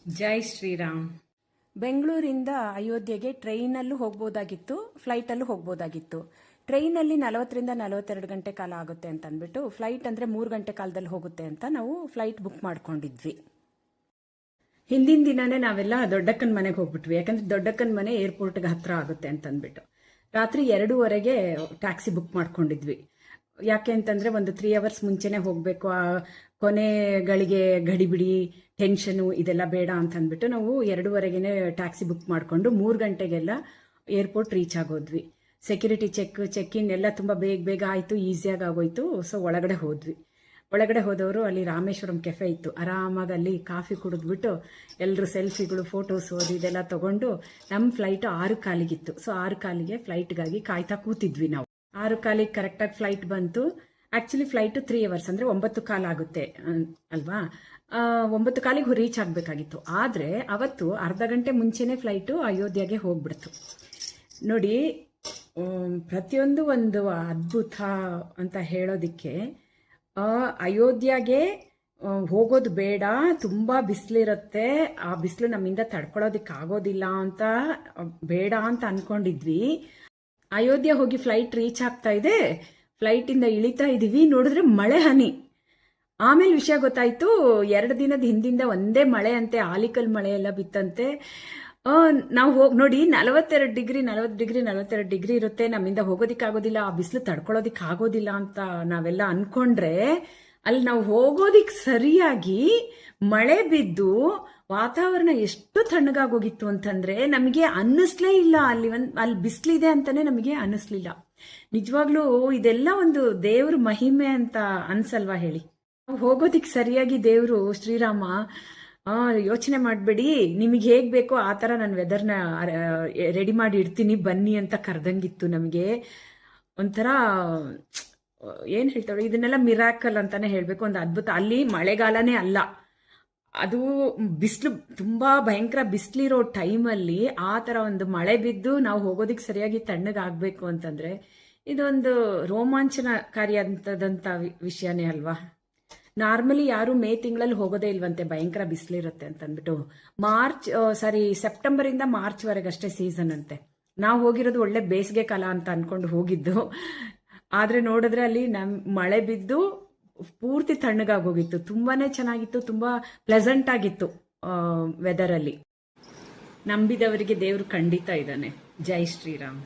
ಜೈ ಶ್ರೀರಾಮ್. ಬೆಂಗಳೂರಿಂದ ಅಯೋಧ್ಯೆಗೆ ಟ್ರೈನಲ್ಲೂ ಹೋಗ್ಬೋದಾಗಿತ್ತು, ಫ್ಲೈಟಲ್ಲೂ ಹೋಗ್ಬೋದಾಗಿತ್ತು. ಟ್ರೈನಲ್ಲಿ 40ರಿಂದ 42 ಗಂಟೆ ಕಾಲ ಆಗುತ್ತೆ ಅಂತ ಅಂದ್ಬಿಟ್ಟು, ಫ್ಲೈಟ್ ಅಂದರೆ 3 ಗಂಟೆ ಕಾಲದಲ್ಲಿ ಹೋಗುತ್ತೆ ಅಂತ ನಾವು ಫ್ಲೈಟ್ ಬುಕ್ ಮಾಡ್ಕೊಂಡಿದ್ವಿ. ಹಿಂದಿನ ದಿನನೇ ನಾವೆಲ್ಲ ದೊಡ್ಡಕ್ಕನ ಮನೆಗೆ ಹೋಗ್ಬಿಟ್ವಿ. ಯಾಕಂದ್ರೆ ದೊಡ್ಡಕ್ಕನ ಮನೆ ಏರ್ಪೋರ್ಟ್ಗೆ ಹತ್ರ ಆಗುತ್ತೆ ಅಂತ ಅಂದ್ಬಿಟ್ಟು ರಾತ್ರಿ 2:30ಗೆ ಟ್ಯಾಕ್ಸಿ ಬುಕ್ ಮಾಡ್ಕೊಂಡಿದ್ವಿ. ಯಾಕೆ ಅಂತಂದ್ರೆ ಒಂದು 3 ಅವರ್ಸ್ ಮುಂಚೆನೆ ಹೋಗಬೇಕು, ಆ ಕೊನೆಗಳಿಗೆ ಗಡಿಬಿಡಿ ಟೆನ್ಷನು ಇದೆಲ್ಲ ಬೇಡ ಅಂತ ಅಂದ್ಬಿಟ್ಟು ನಾವು 2:30ಗೆ ಟ್ಯಾಕ್ಸಿ ಬುಕ್ ಮಾಡಿಕೊಂಡು 3 ಗಂಟೆಗೆಲ್ಲ ಏರ್ಪೋರ್ಟ್ ರೀಚ್ ಆಗೋದ್ವಿ. ಸೆಕ್ಯೂರಿಟಿ ಚೆಕ್ ಇನ್ ಎಲ್ಲ ತುಂಬ ಬೇಗ ಆಯಿತು, ಈಸಿಯಾಗಿ ಆಗೋಯ್ತು. ಸೊ ಒಳಗಡೆ ಹೋದ್ವಿ. ಒಳಗಡೆ ಹೋದವರು ಅಲ್ಲಿ ರಾಮೇಶ್ವರಂ ಕೆಫೆ ಇತ್ತು, ಆರಾಮಾಗಿ ಅಲ್ಲಿ ಕಾಫಿ ಕುಡಿದ್ಬಿಟ್ಟು ಎಲ್ಲರೂ ಸೆಲ್ಫಿಗಳು ಫೋಟೋಸು ಇದೆಲ್ಲ ತಗೊಂಡು ನಮ್ಮ ಫ್ಲೈಟ್ 6:15 ಸೊ 6:15 ಫ್ಲೈಟ್ಗಾಗಿ ಕಾಯ್ತಾ ಕೂತಿದ್ವಿ ನಾವು. 6:15 ಕರೆಕ್ಟಾಗಿ ಫ್ಲೈಟ್ ಬಂತು. ಆ್ಯಕ್ಚುಲಿ ಫ್ಲೈಟು 3 ಅವರ್ಸ್ ಅಂದರೆ 9:15 ಆಗುತ್ತೆ ಅಲ್ವಾ. 9:15 ರೀಚ್ ಆಗಬೇಕಾಗಿತ್ತು. ಆದರೆ ಅವತ್ತು ಅರ್ಧ ಗಂಟೆ ಮುಂಚೆನೇ ಫ್ಲೈಟು ಅಯೋಧ್ಯೆಗೆ ಹೋಗ್ಬಿಡ್ತು. ನೋಡಿ, ಪ್ರತಿಯೊಂದು ಒಂದು ಅದ್ಭುತ ಅಂತ ಹೇಳೋದಿಕ್ಕೆ. ಅಯೋಧ್ಯೆಗೆ ಹೋಗೋದು ಬೇಡ, ತುಂಬ ಬಿಸಿಲಿರುತ್ತೆ, ಆ ಬಿಸಿಲು ನಮ್ಮಿಂದ ತಡ್ಕೊಳ್ಳೋದಕ್ಕೆ ಆಗೋದಿಲ್ಲ ಅಂತ ಬೇಡ ಅಂತ ಅನ್ಕೊಂಡಿದ್ವಿ. ಅಯೋಧ್ಯೆ ಹೋಗಿ ಫ್ಲೈಟ್ ರೀಚ್ ಆಗ್ತಾ ಇದೆ, ಫ್ಲೈಟಿಂದ ಇಳಿತಾ ಇದೀವಿ, ನೋಡಿದ್ರೆ ಮಳೆ ಹನಿ. ಆಮೇಲೆ ವಿಷಯ ಗೊತ್ತಾಯ್ತು, 2 ದಿನದ ಹಿಂದಿಂದ ಒಂದೇ ಮಳೆ ಅಂತೆ, ಆಲಿಕಲ್ ಮಳೆ ಎಲ್ಲ ಬಿತ್ತಂತೆ. ನಾವು ಹೋಗಿ ನೋಡಿ 42 ಡಿಗ್ರಿ ಇರುತ್ತೆ, ನಮ್ಮಿಂದ ಹೋಗೋದಿಕ್ಕಾಗೋದಿಲ್ಲ, ಆ ಬಿಸಿಲು ತಡ್ಕೊಳ್ಳೋದಿಕ್ ಆಗೋದಿಲ್ಲ ಅಂತ ನಾವೆಲ್ಲ ಅನ್ಕೊಂಡ್ರೆ, ಅಲ್ಲಿ ನಾವು ಹೋಗೋದಿಕ್ ಸರಿಯಾಗಿ ಮಳೆ ಬಿದ್ದು ವಾತಾವರಣ ಎಷ್ಟು ತಣ್ಣಗಾಗೋಗಿತ್ತು ಅಂತಂದ್ರೆ ನಮಗೆ ಅನ್ನಿಸ್ಲೇ ಇಲ್ಲ. ಅಲ್ಲಿ ಬಿಸಿಲಿದೆ ಅಂತಾನೆ ನಮಗೆ ಅನ್ನಿಸ್ಲಿಲ್ಲ. ನಿಜವಾಗ್ಲೂ ಇದೆಲ್ಲ ಒಂದು ದೇವ್ರ ಮಹಿಮೆ ಅಂತ ಅನ್ಸಲ್ವಾ ಹೇಳಿ. ನಾವು ಹೋಗೋದಿಕ್ ಸರಿಯಾಗಿ ದೇವ್ರು ಶ್ರೀರಾಮ ಯೋಚನೆ ಮಾಡಬೇಡಿ, ನಿಮಗೆ ಹೇಗ್ ಬೇಕೋ ಆ ಥರ ನಾನು ವೆದರ್ನ ರೆಡಿ ಮಾಡಿ ಇಡ್ತೀನಿ ಬನ್ನಿ ಅಂತ ಕರೆದಂಗಿತ್ತು. ನಮಗೆ ಒಂಥರ ಏನು ಹೇಳ್ತಾರೆ, ಇದನ್ನೆಲ್ಲ ಮಿರಾಕಲ್ ಅಂತಾನೆ ಹೇಳಬೇಕು, ಒಂದು ಅದ್ಭುತ. ಅಲ್ಲಿ ಮಳೆಗಾಲನೇ ಅಲ್ಲ, ಅದು ಬಿಸಿಲು, ತುಂಬ ಭಯಂಕರ ಬಿಸಿಲಿರೋ ಟೈಮಲ್ಲಿ ಆ ಥರ ಒಂದು ಮಳೆ ಬಿದ್ದು ನಾವು ಹೋಗೋದಿಕ್ಕೆ ಸರಿಯಾಗಿ ತಣ್ಣಗಾಗಬೇಕು ಅಂತಂದರೆ ಇದೊಂದು ರೋಮಾಂಚನಕಾರಿಯಾದಂಥ ವಿಷಯನೇ ಅಲ್ವಾ. ನಾರ್ಮಲಿ ಯಾರು ಮೇ ತಿಂಗಳಲ್ಲಿ ಹೋಗೋದೇ ಇಲ್ವಂತೆ, ಭಯಂಕರ ಬಿಸಿಲಿರುತ್ತೆ ಅಂತ ಅಂದ್ಬಿಟ್ಟು. ಸೆಪ್ಟೆಂಬರಿಂದ ಮಾರ್ಚ್ವರೆಗೆ ಅಷ್ಟೇ ಸೀಸನ್ ಅಂತೆ. ನಾವು ಹೋಗಿರೋದು ಒಳ್ಳೆ ಬೇಸಿಗೆ ಕಾಲ ಅಂತ ಅನ್ಕೊಂಡು ಹೋಗಿದ್ದು. ಆದರೆ ನೋಡಿದ್ರೆ ಅಲ್ಲಿ ಮಳೆ ಬಿದ್ದು ಪೂರ್ತಿ ತಣ್ಣಗಾಗೋಗಿತ್ತು. ತುಂಬಾನೇ ಚೆನ್ನಾಗಿತ್ತು, ತುಂಬಾ ಪ್ಲೆಸೆಂಟ್ ಆಗಿತ್ತು ವೆದರ್ ಅಲ್ಲಿ. ನಂಬಿದವರಿಗೆ ದೇವರು ಖಂಡಿತ ಇದ್ದಾನೆ. ಜೈ ಶ್ರೀರಾಮ್.